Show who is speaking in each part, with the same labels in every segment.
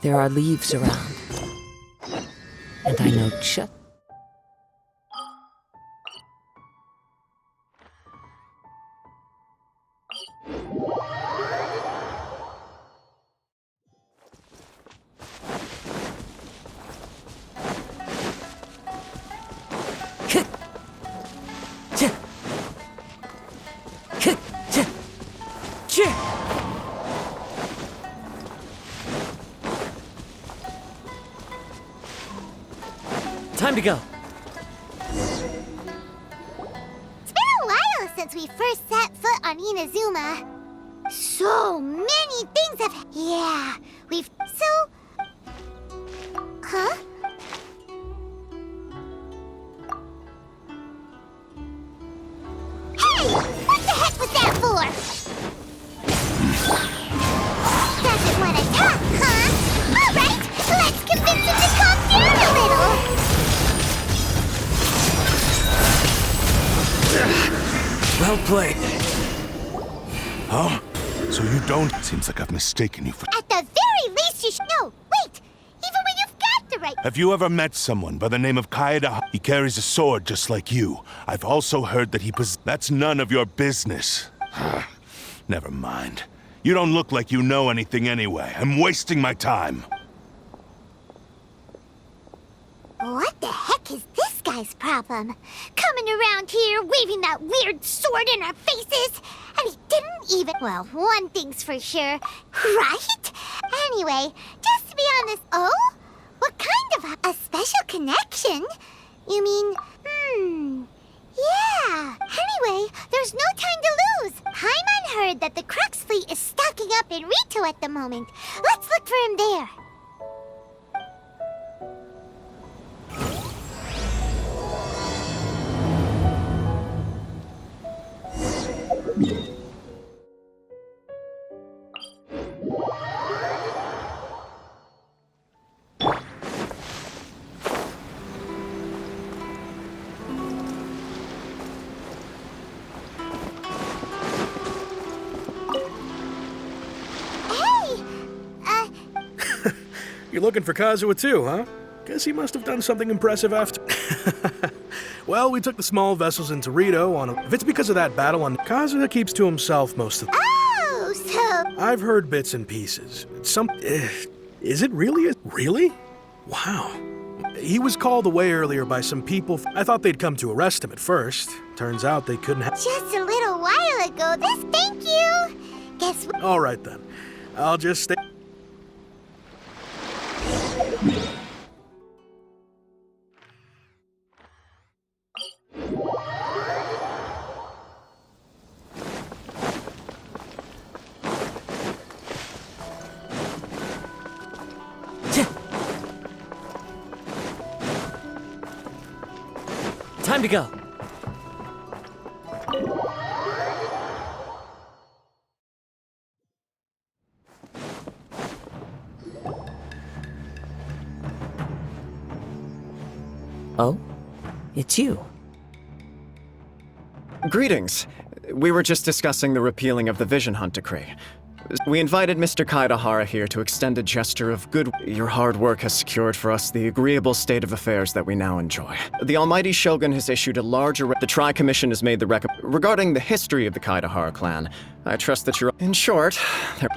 Speaker 1: There are leaves around. And I know just... Time to go.
Speaker 2: It's been a while since we first set foot on Inazuma. So many things have... Yeah, we've... Huh? Hey! What the heck was that for? Doesn't want to talk, huh? Alright, let's convince him to calm down a little.
Speaker 3: Well played.
Speaker 4: Huh? So you don't... Seems like I've mistaken you for...
Speaker 2: At the very least you should... No, wait! Even when you've got the right...
Speaker 4: Have you ever met someone by the name of Kaeda? He carries a sword just like you. I've also heard that he That's none of your business. Never mind. You don't look like you know anything anyway. I'm wasting my time.
Speaker 2: What the heck is this guy's problem? Coming around here, waving that weird sword in our faces, and he didn't even... Well, one thing's for sure, right? Anyway, just to be honest... Oh? What kind of a special connection? You mean... Yeah. Anyway, there's no time to lose. Paimon heard that the Crux fleet is stocking up in Rito at the moment. Let's look for him there.
Speaker 3: You're looking for Kazuha too, huh? Guess he must have done something impressive after... Well, we took the small vessels into Rito on a... If it's because of that battle on... Kazuha keeps to himself most of the...
Speaker 2: Oh, so...
Speaker 3: I've heard bits and pieces. Is it really? Really? Wow. He was called away earlier by some people. I thought they'd come to arrest him at first. Turns out they couldn't have...
Speaker 2: Just a little while ago, thank you! Guess what?
Speaker 3: All right then. I'll just stay...
Speaker 1: Time to go. Oh? It's you.
Speaker 5: Greetings. We were just discussing the repealing of the Vision Hunt Decree. We invited Mr. Kaedahara here to extend a gesture of good. Your hard work has secured for us the agreeable state of affairs that we now enjoy. The Almighty Shogun has issued a larger... The Tri-Commission has made the regarding the history of the Kaedahara clan. I trust that you're... In short,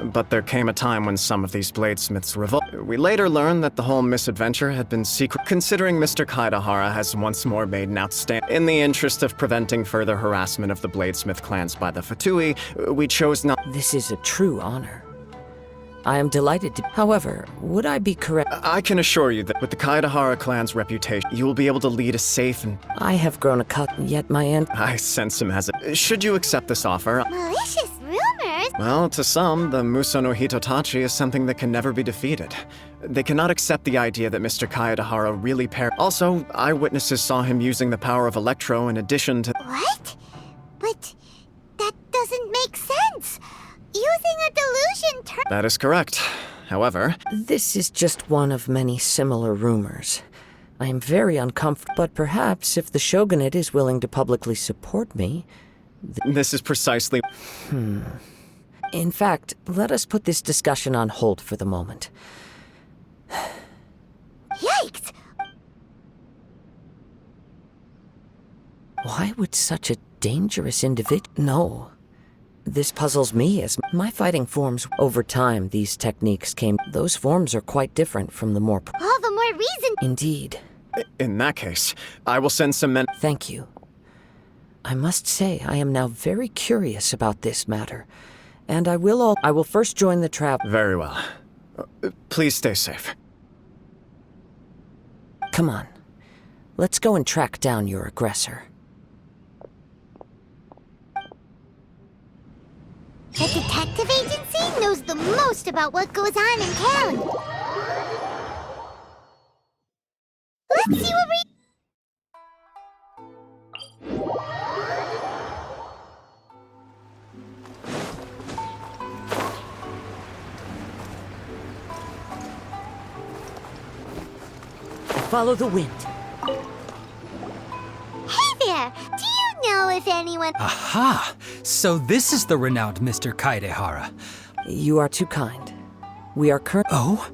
Speaker 5: but there came a time when some of these bladesmiths revolt. We later learned that the whole misadventure had been secret. Considering Mr. Kaedahara has once more made an outstanding... In the interest of preventing further harassment of the bladesmith clans by the Fatui, we chose not...
Speaker 1: This is a true honor. I am delighted to... However, would I be correct...
Speaker 5: I can assure you that with the Kaedahara clan's reputation, you will be able to lead a safe and...
Speaker 1: I have grown accustomed, yet my end...
Speaker 5: I sense him as a... Should you accept this offer...
Speaker 2: Malicious rumors?
Speaker 5: Well, to some, the Muso no Hitotachi is something that can never be defeated. They cannot accept the idea that Mr. Kaedahara really Also, eyewitnesses saw him using the power of Electro in addition to...
Speaker 2: What? But that doesn't make sense. Using a delusion
Speaker 5: That is correct. However...
Speaker 1: This is just one of many similar rumors. I am very uncomfortable, but perhaps if the Shogunate is willing to publicly support me...
Speaker 5: This is precisely...
Speaker 1: In fact, let us put this discussion on hold for the moment.
Speaker 2: Yikes!
Speaker 1: Why would such a dangerous individual... No. This puzzles me as my fighting forms. Over time, these techniques came... Those forms are quite different from the more...
Speaker 2: All the more reason.
Speaker 1: Indeed.
Speaker 5: In that case, I will send some men.
Speaker 1: Thank you. I must say, I am now very curious about this matter. And I will first join the trap...
Speaker 5: Very well. Please stay safe.
Speaker 1: Come on. Let's go and track down your aggressor.
Speaker 2: The detective agency knows the most about what goes on in town. Let's see what we...
Speaker 1: Follow the wind.
Speaker 2: Hey there! Do you know if anyone...
Speaker 6: Aha! So this is the renowned Mr. Kaidehara.
Speaker 1: You are too kind. We are current...
Speaker 6: Oh?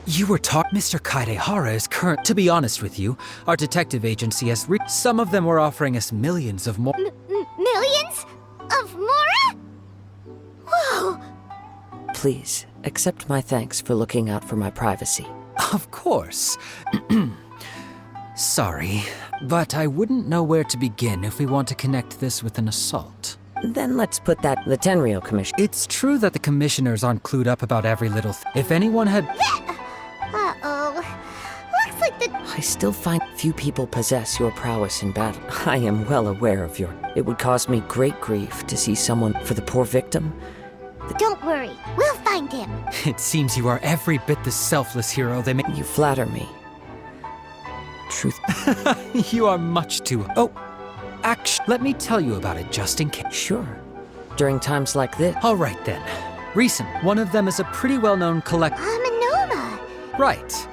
Speaker 6: You were Mr. Kaidehara is current... To be honest with you, our detective agency has some of them were offering us millions of more...
Speaker 2: Millions? Of Mora? Whoa!
Speaker 1: Please, accept my thanks for looking out for my privacy.
Speaker 6: Of course. Sorry, but I wouldn't know where to begin if we want to connect this with an assault.
Speaker 1: Then let's put that... The Tenryou Commission...
Speaker 6: It's true that the commissioners aren't clued up about every little If anyone had...
Speaker 2: Uh-oh. Looks like the...
Speaker 1: I still find few people possess your prowess in battle. I am well aware of your... It would cause me great grief to see someone... For the poor victim...
Speaker 2: Don't worry, we'll find him.
Speaker 6: It seems you are every bit the selfless hero they make...
Speaker 1: You flatter me. Truth...
Speaker 6: You are much too... Oh, actually, let me tell you about it just in case.
Speaker 1: Sure. During times like this...
Speaker 6: All right then. Recent. One of them is a pretty well-known
Speaker 2: Amenoma.
Speaker 6: Right.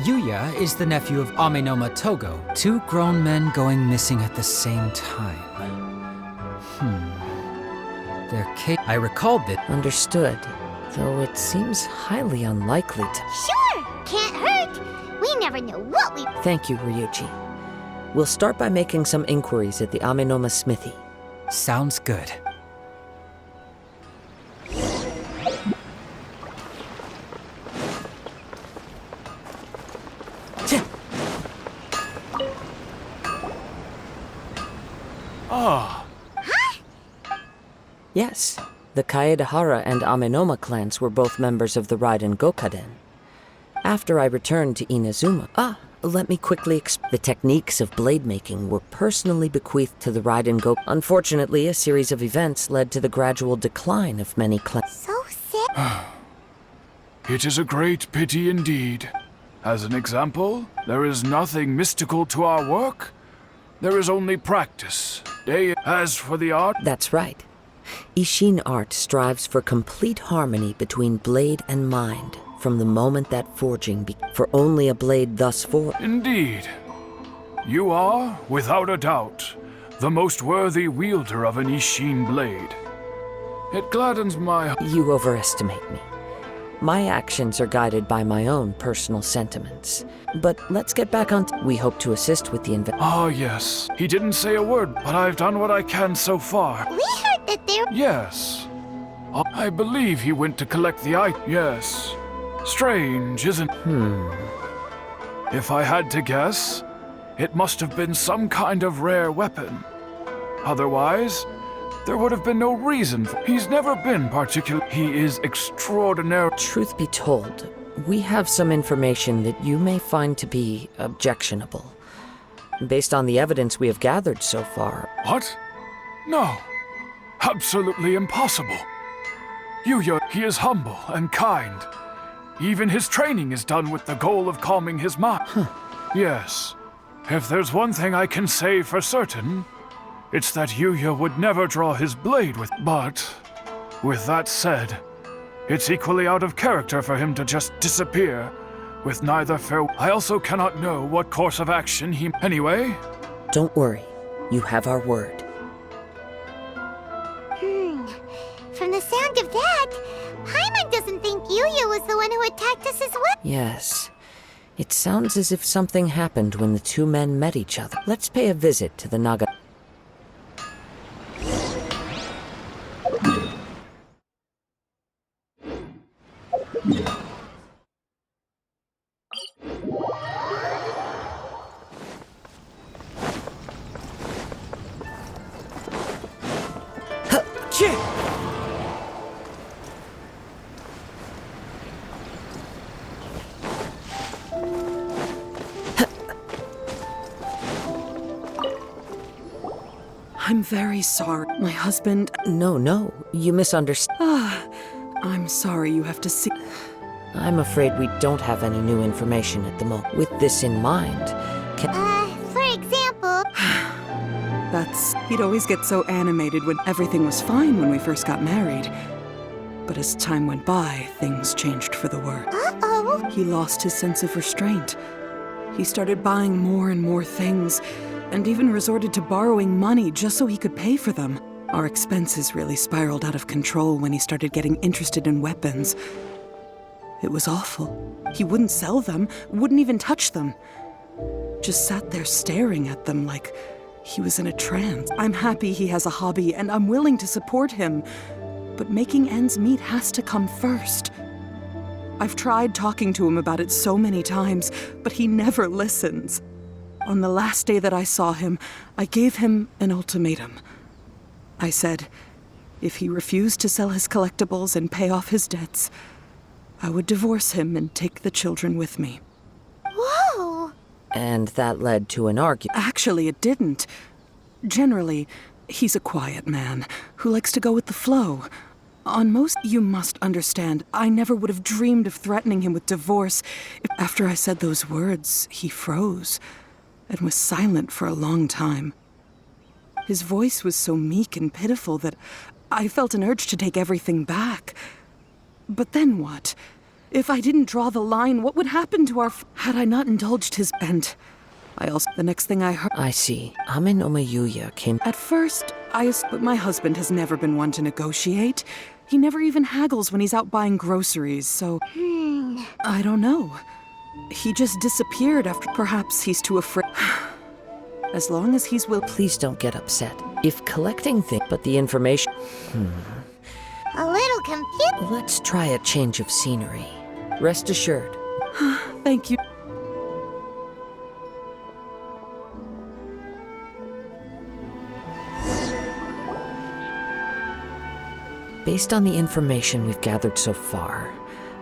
Speaker 6: Yuya is the nephew of Amenoma Togo. Two grown men going missing at the same time. I recalled that...
Speaker 1: Understood. Though it seems highly unlikely to...
Speaker 2: Sure, can't hurt. We never know what we...
Speaker 1: Thank you, Ryuichi. We'll start by making some inquiries at the Amenoma smithy.
Speaker 6: Sounds good.
Speaker 1: Yes, the Kaedehara and Amenoma clans were both members of the Raiden Gokaden. After I returned to Inazuma... let me quickly explain. The techniques of blade making were personally bequeathed to the Raiden Go... Unfortunately, a series of events led to the gradual decline of many clans.
Speaker 2: So sick.
Speaker 7: It is a great pity indeed. As an example, there is nothing mystical to our work. There is only practice. As for the art...
Speaker 1: That's right. Ishin art strives for complete harmony between blade and mind from the moment that forging for only a blade thus forged.
Speaker 7: Indeed. You are, without a doubt, the most worthy wielder of an Ishin blade. It gladdens my...
Speaker 1: You overestimate me. My actions are guided by my own personal sentiments. But let's get back on... We hope to assist with the
Speaker 7: Ah, yes. He didn't say a word, but I've done what I can so far.
Speaker 2: We heard that there...
Speaker 7: Yes. I believe he went to collect the item. Yes. Strange, isn't... If I had to guess, it must have been some kind of rare weapon. Otherwise, there would have been no reason. He's never been particular. He is extraordinary.
Speaker 1: Truth be told, we have some information that you may find to be objectionable. Based on the evidence we have gathered so far...
Speaker 7: What? No. Absolutely impossible. Yuya, he is humble and kind. Even his training is done with the goal of calming his mind. Yes. If there's one thing I can say for certain, it's that Yuya would never draw his blade with... But, with that said, it's equally out of character for him to just disappear, with neither fair... I also cannot know what course of action he... Anyway...
Speaker 1: Don't worry. You have our word.
Speaker 2: From the sound of that, Paimon doesn't think Yuya was the one who attacked us as well.
Speaker 1: Yes. It sounds as if something happened when the two men met each other. Let's pay a visit to the Naga.
Speaker 8: I'm very sorry. My husband...
Speaker 1: No, you misunderstand.
Speaker 8: I'm sorry you have to see...
Speaker 1: I'm afraid we don't have any new information at the moment. With this in mind,
Speaker 2: For example...
Speaker 8: He'd always get so animated when everything was fine when we first got married. But as time went by, things changed for the worse.
Speaker 2: Uh-oh.
Speaker 8: He lost his sense of restraint. He started buying more and more things, and even resorted to borrowing money just so he could pay for them. Our expenses really spiraled out of control when he started getting interested in weapons. It was awful. He wouldn't sell them, wouldn't even touch them. Just sat there staring at them like he was in a trance. I'm happy he has a hobby, and I'm willing to support him. But making ends meet has to come first. I've tried talking to him about it so many times, but he never listens. On the last day that I saw him, I gave him an ultimatum. I said, if he refused to sell his collectibles and pay off his debts, I would divorce him and take the children with me.
Speaker 2: Whoa!
Speaker 1: and that led to an argument.
Speaker 8: Actually, it didn't. Generally, he's a quiet man who likes to go with the flow. On most, you must understand, I never would have dreamed of threatening him with divorce. After I said those words, he froze and was silent for a long time. His voice was so meek and pitiful that I felt an urge to take everything back. But then what? If I didn't draw the line, what would happen to had I not indulged his bent? The next thing I heard...
Speaker 1: I see. Amin Omayuya came...
Speaker 8: At first, but my husband has never been one to negotiate. He never even haggles when he's out buying groceries, so... I don't know. He just disappeared after... Perhaps he's too afraid... As long as he's
Speaker 1: Please don't get upset. If collecting things... But the information...
Speaker 2: A little confused.
Speaker 1: Let's try a change of scenery. Rest assured.
Speaker 8: Thank you.
Speaker 1: Based on the information we've gathered so far,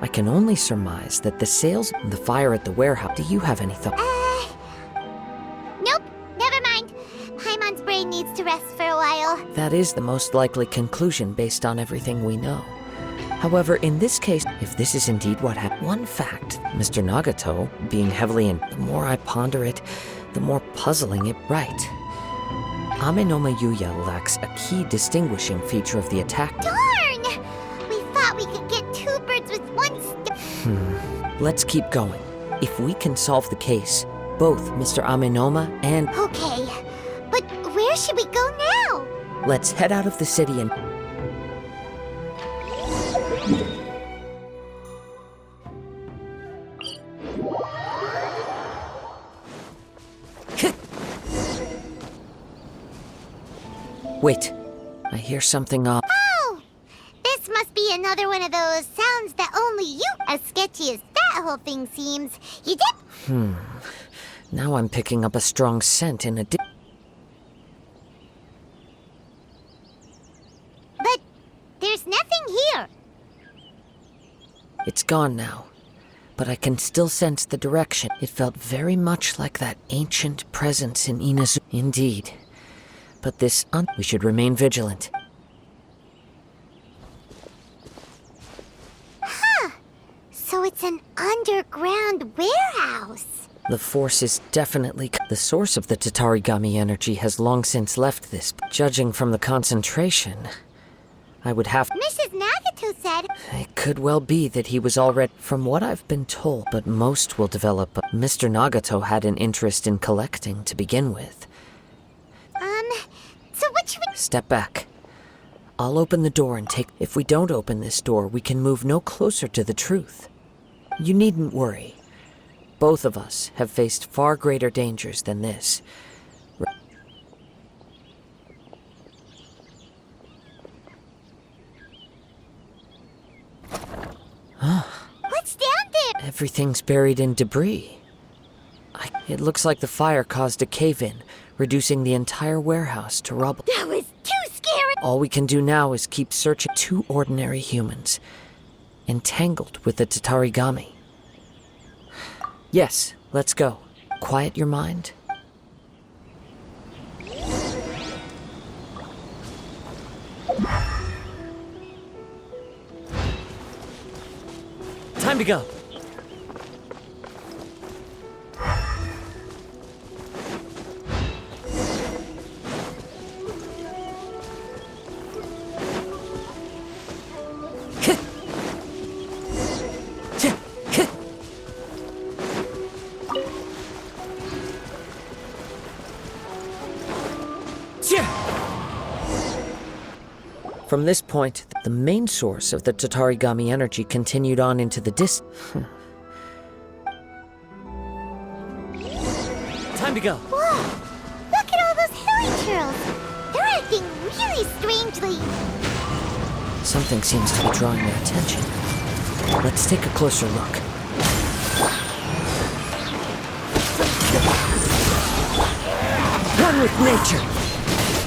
Speaker 1: I can only surmise that the fire at the warehouse... Do you have any thoughts?
Speaker 2: Nope, never mind. Paimon's brain needs to rest for a while.
Speaker 1: That is the most likely conclusion based on everything we know. However, in this case, if this is indeed what happened, one fact, Mr. Nagato, being heavily in... The more I ponder it, the more puzzling it... Right. Ame no Mayuya lacks a key distinguishing feature of the attack...
Speaker 2: Darn! We thought we could get two birds with one stone.
Speaker 1: Let's keep going. If we can solve the case, both Mr. Amenoma and...
Speaker 2: Okay, but where should we go now?
Speaker 1: Let's head out of the city and... Wait, I hear something off.
Speaker 2: Oh! This must be another one of those sounds that only you... As sketchy as that whole thing seems, you did...
Speaker 1: Now I'm picking up a strong scent in a...
Speaker 2: But there's nothing here.
Speaker 1: It's gone now, but I can still sense the direction. It felt very much like that ancient presence in Inazu. Indeed. But we should remain vigilant.
Speaker 2: So it's an underground warehouse.
Speaker 1: The force is definitely... The source of the Tatarigami energy has long since left this. Judging from the concentration, I would have...
Speaker 2: Mrs. Nagato said...
Speaker 1: It could well be that he was already... From what I've been told, but most will develop... Mr. Nagato had an interest in collecting to begin with.
Speaker 2: So what should we...
Speaker 1: Step back. I'll open the door and take... If we don't open this door, we can move no closer to the truth. You needn't worry. Both of us have faced far greater dangers than this.
Speaker 2: What's down there?
Speaker 1: Everything's buried in debris. It looks like the fire caused a cave-in, reducing the entire warehouse to rubble.
Speaker 2: That was too scary!
Speaker 1: All we can do now is keep searching. Two ordinary humans, entangled with the Tatarigami. Yes, let's go. Quiet your mind. Time to go. From this point, the main source of the Tatarigami energy continued on into the Time to go.
Speaker 2: Whoa! Look at all those hilly churls! They're acting really strangely.
Speaker 1: Something seems to be drawing their attention. Let's take a closer look. One with nature!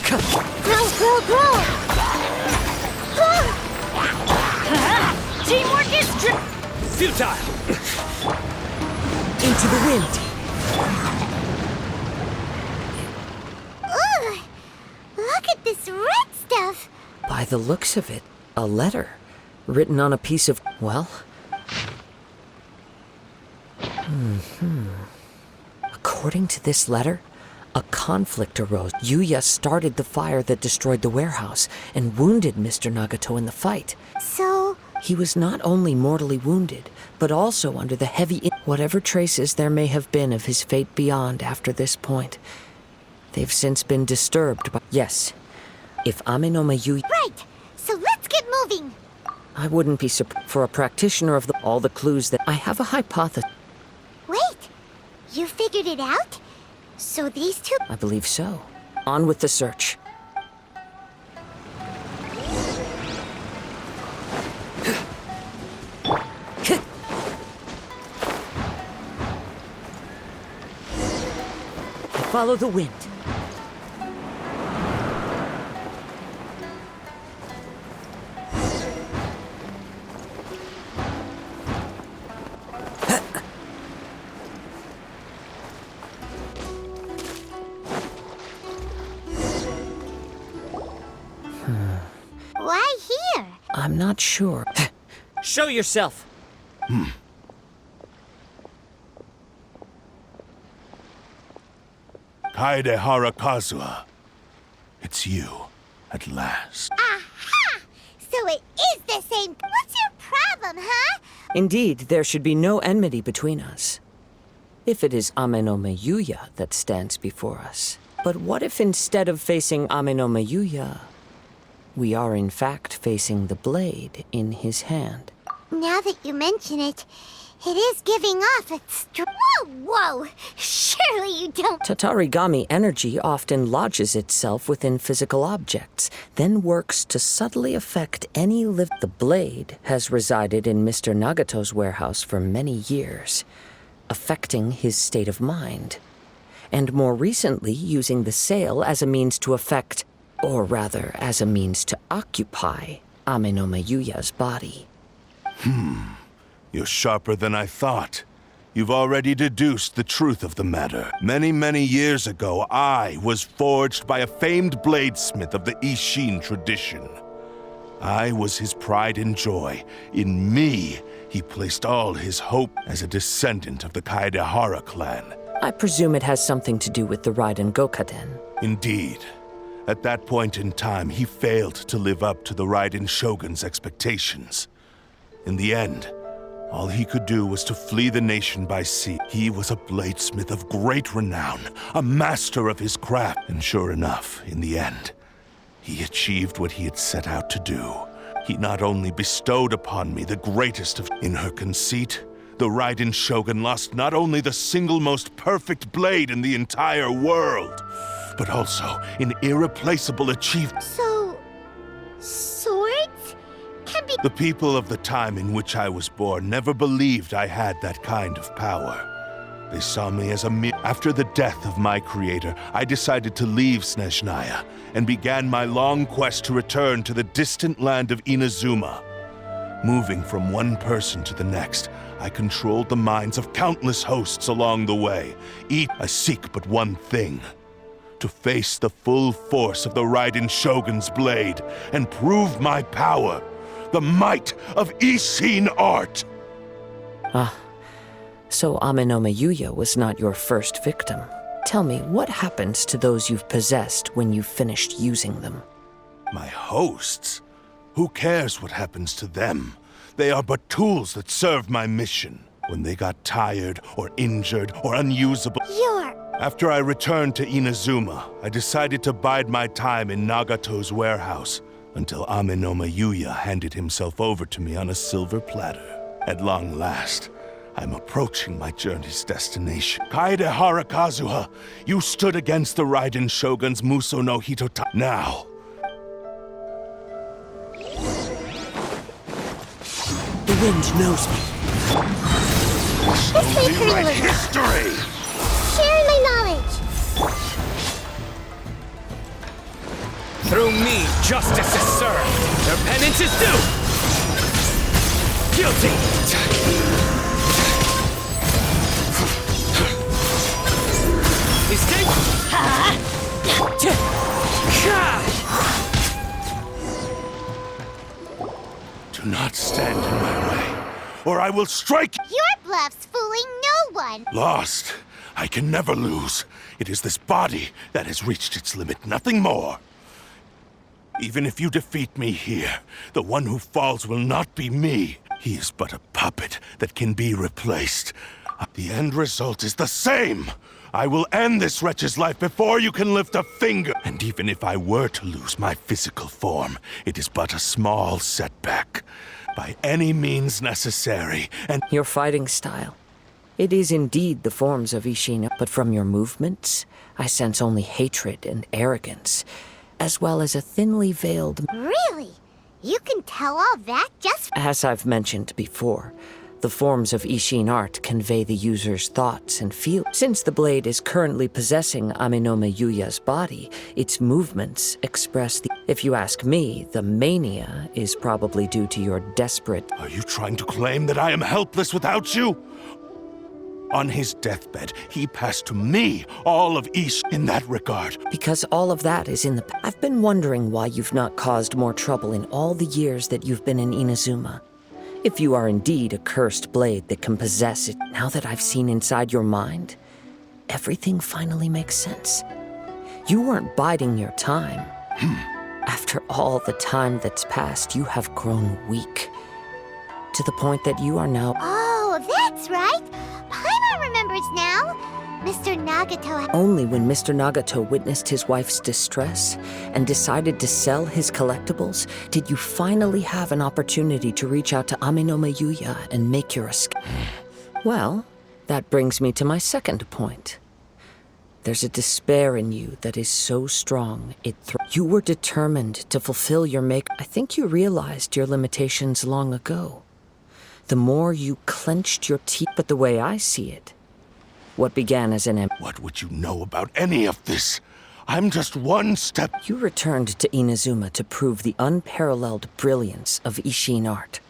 Speaker 1: Come!
Speaker 2: Grow, grow, grow! Teamwork is
Speaker 1: Futile! Into the wind!
Speaker 2: Ugh! Look at this red stuff!
Speaker 1: By the looks of it, a letter written on a piece of, well... According to this letter, a conflict arose. Yuya started the fire that destroyed the warehouse and wounded Mr. Nagato in the fight.
Speaker 2: So...
Speaker 1: He was not only mortally wounded, but also under the heavy... Whatever traces there may have been of his fate beyond after this point, they've since been disturbed by... Yes, if Amenoma Yuya...
Speaker 2: Right! So let's get moving!
Speaker 1: I wouldn't be surprised for a practitioner of all the clues that... I have a hypothesis.
Speaker 2: Wait! You figured it out? So these two...
Speaker 1: I believe so. On with the search. Follow the wind.
Speaker 2: Why here?
Speaker 1: I'm not sure. Show yourself!
Speaker 4: Kaedehara Kazuha. It's you, at last.
Speaker 2: Aha! So it is the same... What's your problem, huh?
Speaker 1: Indeed, there should be no enmity between us. If it is Amenoma Yuya that stands before us. But what if instead of facing Amenoma Yuya, we are in fact facing the blade in his hand?
Speaker 2: Now that you mention it, it is giving off its... Whoa, whoa! Surely you don't...
Speaker 1: Tatarigami energy often lodges itself within physical objects, then works to subtly affect any The blade has resided in Mr. Nagato's warehouse for many years, affecting his state of mind, and more recently using the sale as a means to affect, or rather as a means to occupy, Amenoma Yuya's body.
Speaker 4: You're sharper than I thought. You've already deduced the truth of the matter. Many, many years ago, I was forged by a famed bladesmith of the Ishin tradition. I was his pride and joy. In me, he placed all his hope as a descendant of the Kaedehara clan.
Speaker 1: I presume it has something to do with the Raiden Gokaden.
Speaker 4: Indeed. At that point in time, he failed to live up to the Raiden Shogun's expectations. In the end, all he could do was to flee the nation by sea. He was a bladesmith of great renown, a master of his craft. And sure enough, in the end, he achieved what he had set out to do. He not only bestowed upon me the greatest of... In her conceit, the Raiden Shogun lost not only the single most perfect blade in the entire world, but also an irreplaceable achievement.
Speaker 2: So, swords can be...
Speaker 4: The people of the time in which I was born never believed I had that kind of power. They saw me as a mere... After the death of my creator, I decided to leave Snezhnaya and began my long quest to return to the distant land of Inazuma. Moving from one person to the next, I controlled the minds of countless hosts along the way. I seek but one thing: to face the full force of the Raiden Shogun's blade and prove my power, the might of Ishin art.
Speaker 1: So Amenoma Yuya was not your first victim. Tell me, what happens to those you've possessed when you've finished using them?
Speaker 4: My hosts? Who cares what happens to them? They are but tools that serve my mission. When they got tired, or injured, or unusable... After I returned to Inazuma, I decided to bide my time in Nagato's warehouse until Amenoma Yuya handed himself over to me on a silver platter. At long last, I'm approaching my journey's destination. Kaedehara Kazuha, you stood against the Raiden Shogun's Muso no Hitota. Now...
Speaker 1: The wind knows me.
Speaker 4: Slowly write history!
Speaker 2: Share my knowledge!
Speaker 6: Through me, justice is served. Their penance is due. Guilty. Escape.
Speaker 4: Do not stand in my way, or I will strike.
Speaker 2: Your bluff's fooling no one!
Speaker 4: Lost. I can never lose. It is this body that has reached its limit, nothing more. Even if you defeat me here, the one who falls will not be me. He is but a puppet that can be replaced. The end result is the same. I will end this wretch's life before you can lift a finger. And even if I were to lose my physical form, it is but a small setback. By any means necessary, and...
Speaker 1: Your fighting style. It is indeed the forms of Ishin, but from your movements, I sense only hatred and arrogance, as well as a thinly veiled...
Speaker 2: Really? You can tell all that just...
Speaker 1: As I've mentioned before, the forms of Ishin art convey the user's thoughts and feelings. Since the blade is currently possessing Amenoma Yuya's body, its movements express the... If you ask me, the mania is probably due to your desperate...
Speaker 4: Are you trying to claim that I am helpless without you? On his deathbed, he passed to me all of Ish in that regard.
Speaker 1: Because all of that is in the... I've been wondering why you've not caused more trouble in all the years that you've been in Inazuma. If you are indeed a cursed blade that can possess it, now that I've seen inside your mind, everything finally makes sense. You weren't biding your time. After all the time that's passed, you have grown weak. To the point that you are now...
Speaker 2: Oh, that's right! Paimon remembers now! Mr. Nagato...
Speaker 1: Only when Mr. Nagato witnessed his wife's distress and decided to sell his collectibles did you finally have an opportunity to reach out to Amenoma Yuya and make your escape. Well, that brings me to my second point. There's a despair in you that is so strong, you were determined to fulfill your I think you realized your limitations long ago. The more you clenched your teeth, but the way I see it, what began as an...
Speaker 4: What would you know about any of this? I'm just one step...
Speaker 1: You returned to Inazuma to prove the unparalleled brilliance of Ishin art.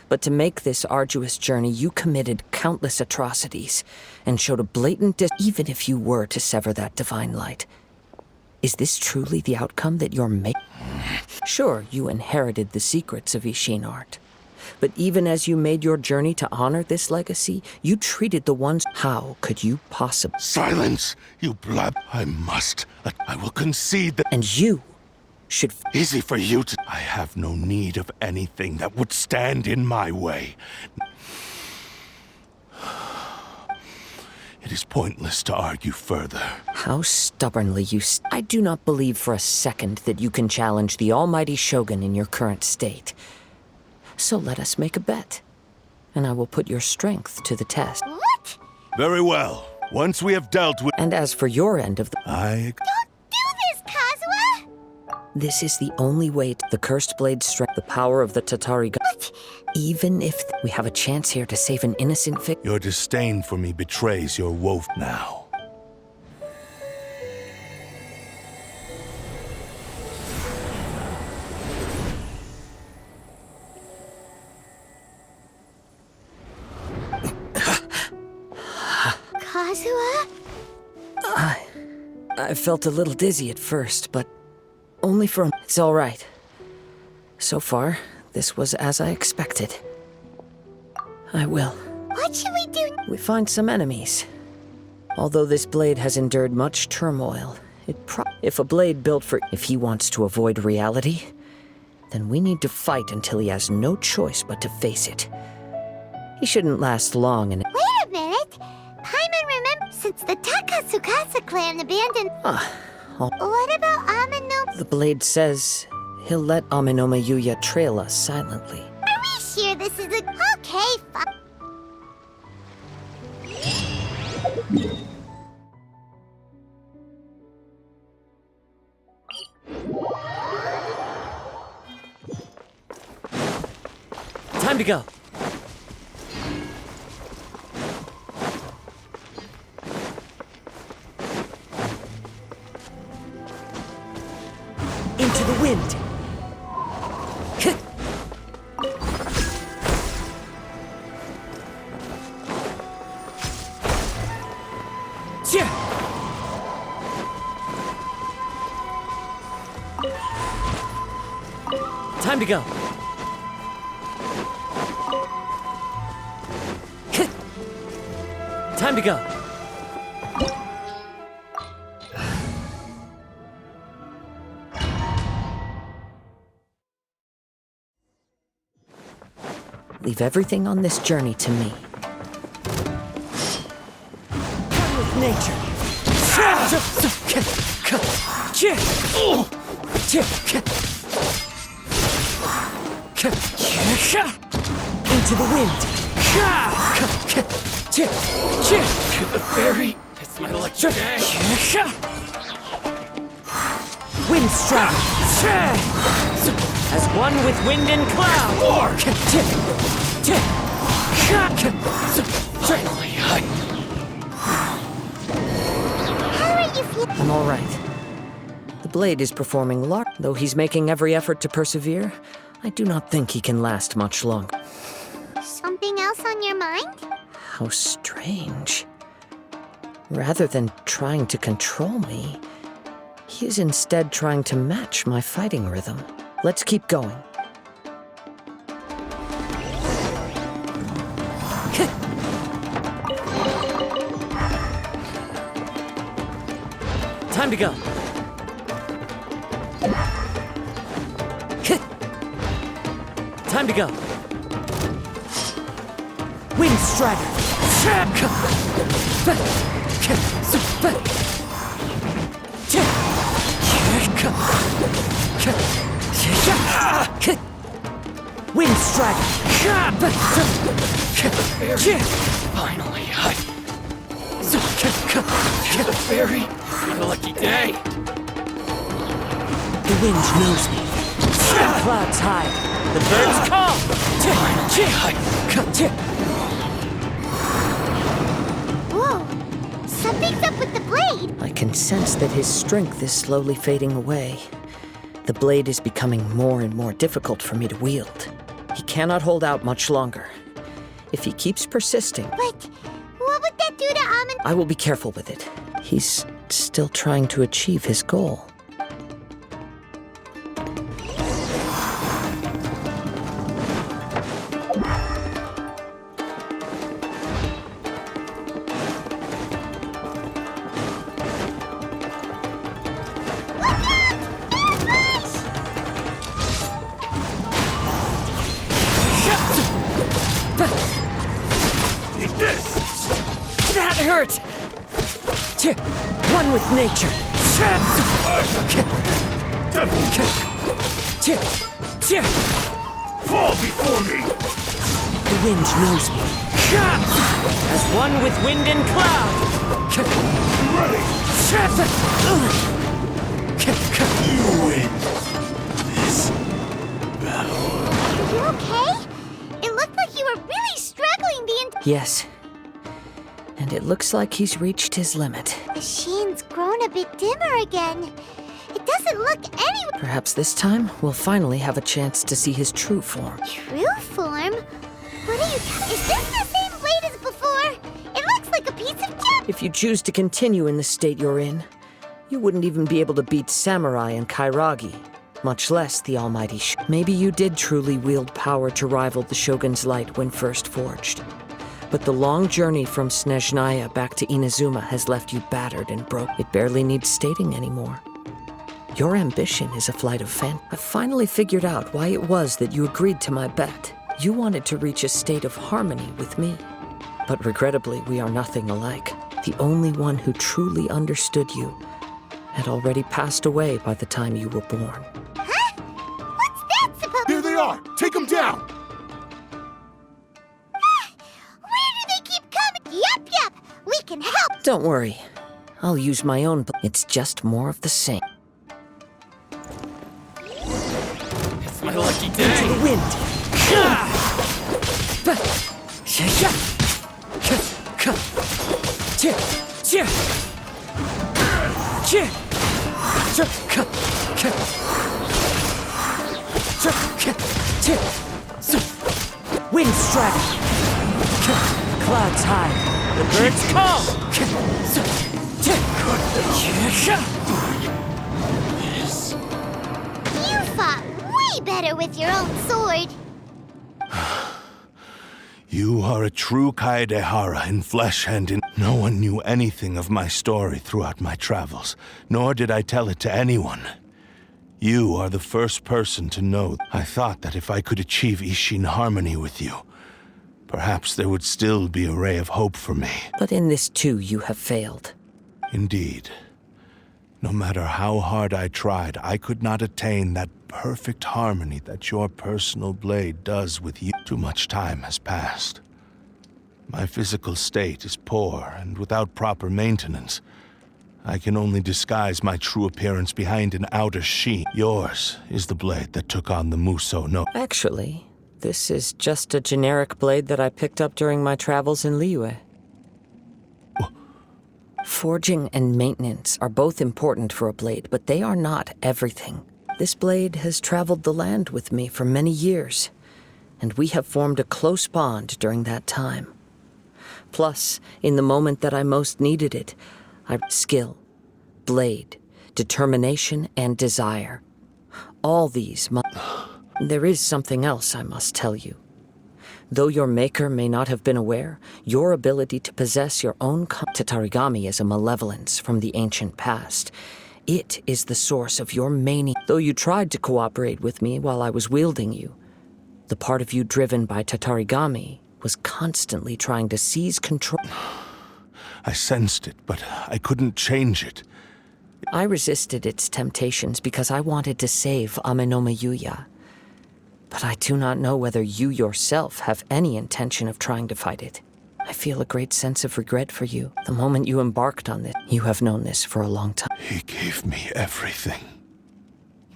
Speaker 1: But to make this arduous journey, you committed countless atrocities and showed a blatant even if you were to sever that divine light. Is this truly the outcome that you're making? Sure, you inherited the secrets of Ishin art. But even as you made your journey to honor this legacy, you treated the ones... How could you possibly...
Speaker 4: Silence, you blab... I must. I will concede that...
Speaker 1: And you should...
Speaker 4: Easy for you to... I have no need of anything that would stand in my way. It is pointless to argue further.
Speaker 1: How stubbornly you... I do not believe for a second that you can challenge the almighty Shogun in your current state. So let us make a bet. and I will put your strength to the test.
Speaker 2: What?
Speaker 4: Very well. Once we have dealt with...
Speaker 1: And as for your end of the...
Speaker 4: I...
Speaker 2: Don't do this, Kazuha!
Speaker 1: This is the only way the cursed blade's strength, the power of the Tatari god.
Speaker 2: But
Speaker 1: Even if we have a chance here to save an innocent victim.
Speaker 4: Your disdain for me betrays your woe now.
Speaker 2: Kazuha?
Speaker 1: I felt a little dizzy at first, but only for It's all right. So far, this was as I expected. I will.
Speaker 2: What should we do?
Speaker 1: We find some enemies. Although this blade has endured much turmoil, if a blade built for... If he wants to avoid reality, then we need to fight until he has no choice but to face it. He shouldn't last long and...
Speaker 2: Wait a minute! Paimon remember since the Takasukasa clan abandoned... What about Amino?
Speaker 1: The blade says he'll let Amenoma Yuya trail us silently.
Speaker 2: Are we sure this is a... Okay, fine.
Speaker 1: Time to go. Into the wind. Time to go. Time to go. Leave everything on this journey to me. One with nature. Into the wind.
Speaker 9: The fairy. It's my lucky day.
Speaker 1: Wind strike. As one with wind and cloud.
Speaker 9: Finally,
Speaker 2: How are you feeling?
Speaker 1: I'm all right. The blade is performing though he's making every effort to persevere. I do not think he can last much longer.
Speaker 2: Something else on your mind?
Speaker 1: How strange. Rather than trying to control me, he is instead trying to match my fighting rhythm. Let's keep going. Time to go. Time to go. Wind Strider. Wind Strider.
Speaker 9: finally, the fairy. It's my lucky day.
Speaker 1: The wind knows me. Clouds high. The birds call.
Speaker 2: Whoa! Something's up with the blade!
Speaker 1: I can sense that his strength is slowly fading away. The blade is becoming more and more difficult for me to wield. He cannot hold out much longer. If he keeps persisting...
Speaker 2: But what would that do to Amon?
Speaker 1: I will be careful with it. He's still trying to achieve his goal.
Speaker 9: That hurt!
Speaker 1: One with nature.
Speaker 9: Fall before me!
Speaker 1: The wind knows me. As one with wind and cloud.
Speaker 4: You win this battle.
Speaker 2: You okay? It looked like you were really struggling the
Speaker 1: Yes. And it looks like he's reached his limit.
Speaker 2: The sheen's grown a bit dimmer again. It doesn't look any
Speaker 1: Perhaps this time we'll finally have a chance to see his true form.
Speaker 2: true form. What are you? Is this the same blade as before? It looks like a piece of gem.
Speaker 1: If you choose to continue in the state you're in, you wouldn't even be able to beat Samurai and Kairagi, much less the almighty Maybe you did truly wield power to rival the Shogun's light when first forged. But the long journey from Snezhnaya back to Inazuma has left you battered and broke. It barely needs stating anymore. Your ambition is a flight of fancy. I finally figured out why it was that you agreed to my bet. You wanted to reach a state of harmony with me. But regrettably, we are nothing alike. The only one who truly understood you had already passed away by the time you were born.
Speaker 2: Huh? What's that supposed
Speaker 4: Here they are! Take them down!
Speaker 2: Where do they keep coming? Yup. We can help.
Speaker 1: Don't worry. I'll use my own. It's just more of the same.
Speaker 9: It's my lucky day.
Speaker 1: To the wind. Wind strike. Clouds high. The birds call.
Speaker 2: You fought way better with your own sword.
Speaker 4: You are a true Kaedehara in flesh and in... No one knew anything of my story throughout my travels, nor did I tell it to anyone. You are the first person to know. I thought that if I could achieve Ishin harmony with you, perhaps there would still be a ray of hope for me.
Speaker 1: But in this too, you have failed.
Speaker 4: Indeed. No matter how hard I tried, I could not attain that perfect harmony that your personal blade does with you. Too much time has passed. My physical state is poor, and without proper maintenance, I can only disguise my true appearance behind an outer sheen. Yours is the blade that took on the Muso no.
Speaker 1: Actually, this is just a generic blade that I picked up during my travels in Liyue. Forging and maintenance are both important for a blade, but they are not everything. This blade has traveled the land with me for many years, and we have formed a close bond during that time. Plus, in the moment that I most needed it, skill, blade, determination, and desire. All these There is something else I must tell you. Though your maker may not have been aware, your ability to possess your own Tatarigami is a malevolence from the ancient past. It is the source of your mania. Though you tried to cooperate with me while I was wielding you, the part of you driven by Tatarigami was constantly trying to seize control.
Speaker 4: I sensed it, but I couldn't change it.
Speaker 1: I resisted its temptations because I wanted to save Amenoma Yuya. But I do not know whether you yourself have any intention of trying to fight it. I feel a great sense of regret for you. The moment you embarked on this, you have known this for a long time.
Speaker 4: He gave me everything.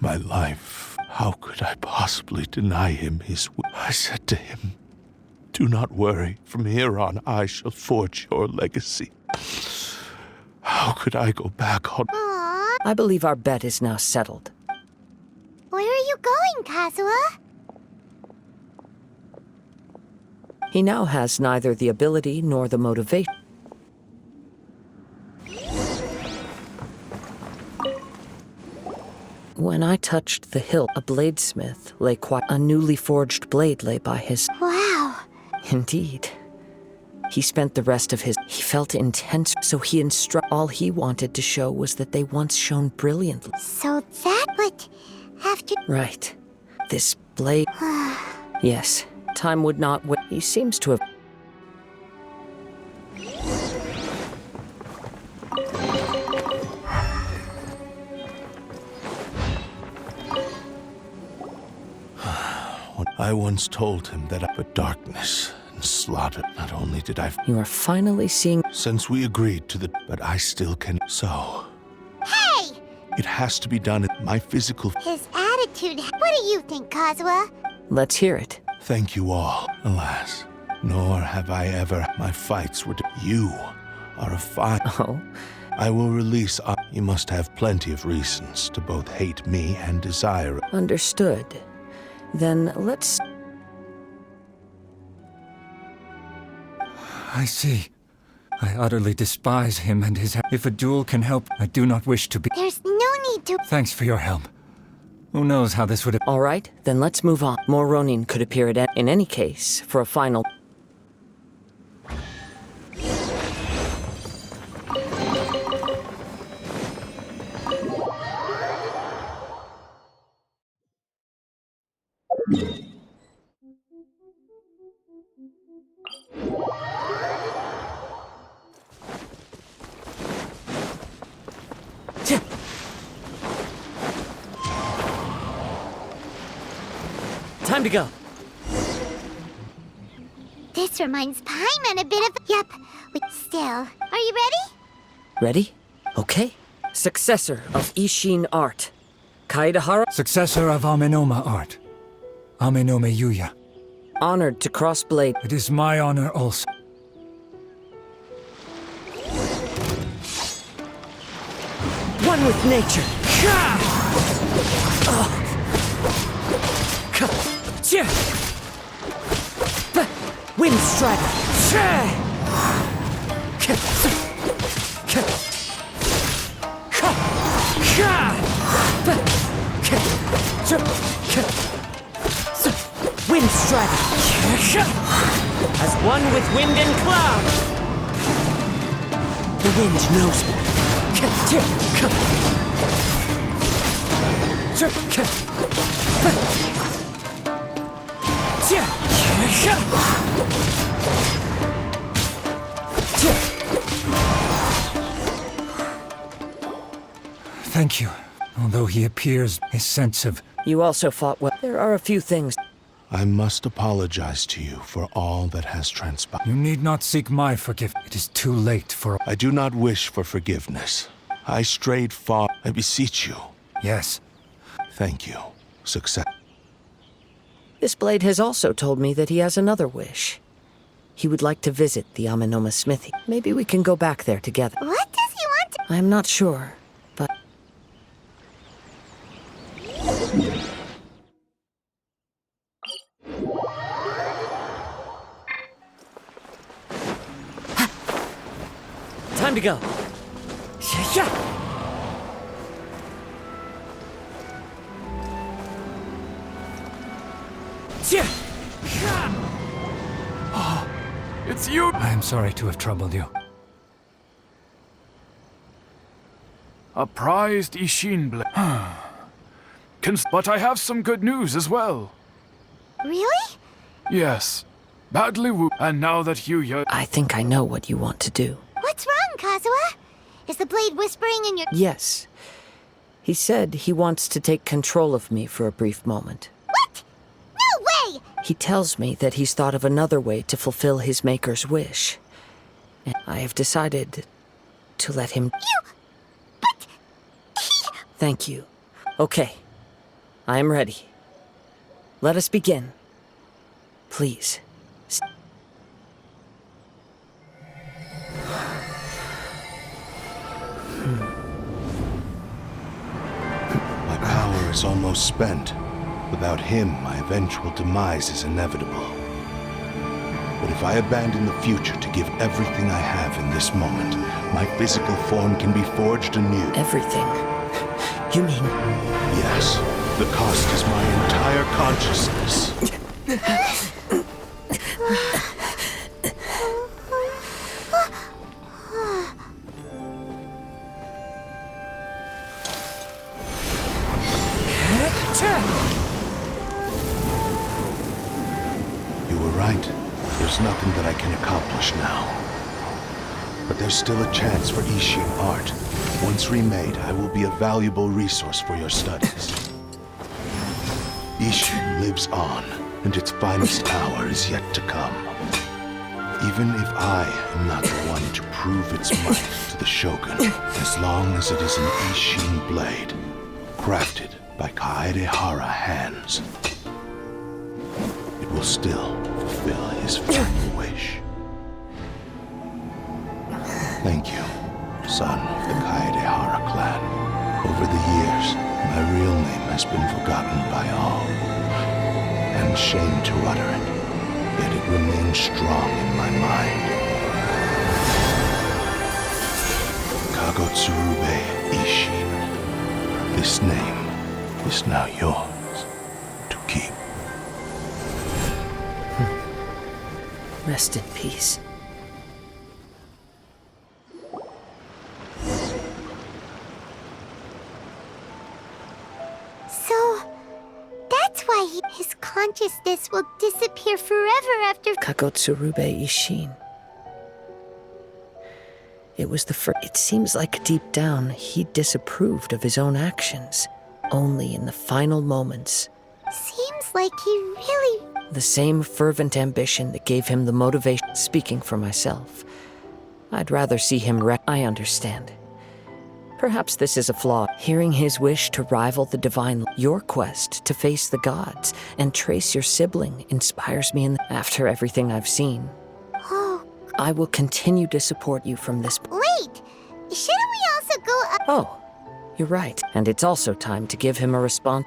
Speaker 4: My life. How could I possibly deny him his will? I said to him, "Do not worry. From here on, I shall forge your legacy." How could I go back on?
Speaker 2: Aww.
Speaker 1: I believe our bet is now settled.
Speaker 2: Where are you going, Kazuha?
Speaker 1: He now has neither the ability nor the motivation. When I touched the hilt, a bladesmith lay quiet. A newly forged blade lay by his...
Speaker 2: Wow.
Speaker 1: Indeed. He spent the rest of his... He felt intense, so he all he wanted to show was that they once shone brilliantly.
Speaker 2: So that would have to...
Speaker 1: Right. This blade... Yes. Time would not wait. He seems to have...
Speaker 4: I once told him that but darkness Slaughtered. Not only did I...
Speaker 1: You are finally seeing...
Speaker 4: Since we agreed to the... But I still can... So...
Speaker 2: Hey!
Speaker 4: It has to be done at my physical...
Speaker 2: His attitude. What do you think, Kazuha?
Speaker 1: Let's hear it.
Speaker 4: Thank you all. Alas, nor have I ever... My fights were... You are a fine...
Speaker 1: Oh?
Speaker 4: I will release... You must have plenty of reasons to both hate me and desire...
Speaker 1: Understood. Then let's...
Speaker 6: I see. I utterly despise him and his... If a duel can help, I do not wish to be...
Speaker 2: There's no need to...
Speaker 6: Thanks for your help. Who knows how this would have...
Speaker 1: All right, then let's move on. More Ronin could appear in any case for a final... Time to go.
Speaker 2: This reminds Paimon a bit of... Yep. Still, are you ready?
Speaker 1: Ready? Okay. Successor of Ishin art. Kaedahara,
Speaker 6: Successor of Amenoma art. Amenome Yuya.
Speaker 1: honored to crossblade.
Speaker 6: It is my honor also.
Speaker 1: One with nature. Wind strider. Wind strider. As one with wind and cloud. The wind knows me.
Speaker 6: Thank you. Although he appears a sense of...
Speaker 1: You also fought well. There are a few things.
Speaker 4: I must apologize to you for all that has transpired.
Speaker 6: You need not seek my forgiveness. It is too late for...
Speaker 4: I do not wish for forgiveness. I strayed far. I beseech you.
Speaker 6: Yes.
Speaker 4: Thank you. Success.
Speaker 1: This blade has also told me that he has another wish. He would like to visit the Amenoma smithy. Maybe we can go back there together.
Speaker 2: What does he want to...
Speaker 1: I'm not sure, but... Time to go.
Speaker 7: It's you!
Speaker 6: I am sorry to have troubled you.
Speaker 7: A prized Ishin blade. But I have some good news as well.
Speaker 2: Really?
Speaker 7: Yes. Badly wounded. And now that Yuya...
Speaker 1: I think I know what you want to do.
Speaker 2: What's wrong, Kazuha? Is the blade whispering in your...
Speaker 1: Yes. He said he wants to take control of me for a brief moment.
Speaker 2: What? No way!
Speaker 1: He tells me that he's thought of another way to fulfill his maker's wish. And I have decided to let him...
Speaker 2: You... But...
Speaker 1: Thank you. Okay. I am ready. Let us begin. Please.
Speaker 4: My power is almost spent. Without him, my eventual demise is inevitable. But if I abandon the future to give everything I have in this moment, my physical form can be forged anew.
Speaker 1: Everything. You mean...
Speaker 4: Yes. The cost is my entire consciousness. You were right. There's nothing that I can accomplish now. But there's still a chance for Ishin art. Once remade, I will be a valuable resource for your studies. Ishin lives on, and its finest hour is yet to come. Even if I am not the one to prove its might to the Shogun, as long as it is an Ishin blade, crafted by Kaedehara hands, it will still fulfill his final wish. Thank you, son of the Kaedehara clan. Over the years, my real name has been forgotten by all. I'm ashamed to utter it, yet it remains strong in my mind. Kagotsurube Ishin. This name is now yours to keep.
Speaker 1: Rest in peace.
Speaker 2: So, that's why his consciousness will disappear forever after...
Speaker 1: Kagotsurube Ishin. It was the first. It seems like deep down he disapproved of his own actions. Only in the final moments.
Speaker 2: Seems like he really...
Speaker 1: The same fervent ambition that gave him the motivation. Speaking for myself, I'd rather see him I understand. Perhaps this is a flaw. Hearing his wish to rival the divine, your quest to face the gods and trace your sibling inspires me after everything I've seen.
Speaker 2: Oh.
Speaker 1: I will continue to support you from this.
Speaker 2: Wait! Shouldn't we also go up?
Speaker 1: Oh, you're right. And it's also time to give him a response.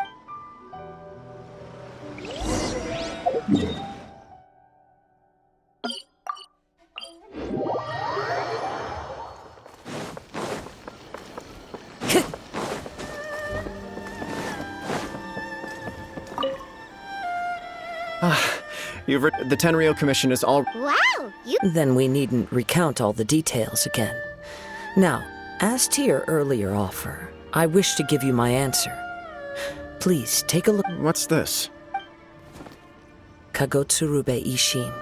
Speaker 5: The Tenryou Commission is all...
Speaker 2: Wow! You...
Speaker 1: Then we needn't recount all the details again. Now, as to your earlier offer, I wish to give you my answer. Please, take a look.
Speaker 5: What's this?
Speaker 1: Kagotsurube Ishin.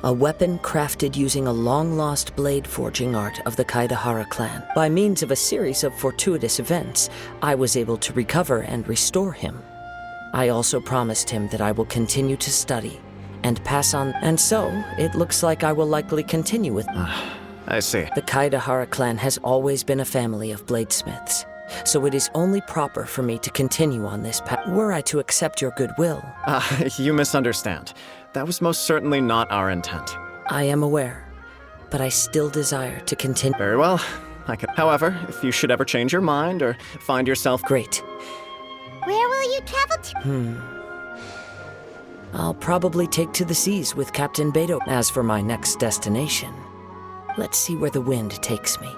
Speaker 1: A weapon crafted using a long-lost blade forging art of the Kaedehara clan. By means of a series of fortuitous events, I was able to recover and restore him. I also promised him that I will continue to study and pass on, and so it looks like I will likely continue with.
Speaker 5: I see.
Speaker 1: The Kaedehara clan has always been a family of bladesmiths, so it is only proper for me to continue on this path. Were I to accept your goodwill.
Speaker 5: You misunderstand. That was most certainly not our intent.
Speaker 1: I am aware, but I still desire to continue.
Speaker 5: Very well. However, if you should ever change your mind or find yourself...
Speaker 1: Great.
Speaker 2: Where will you travel to?
Speaker 1: I'll probably take to the seas with Captain Beto. As for my next destination, let's see where the wind takes me.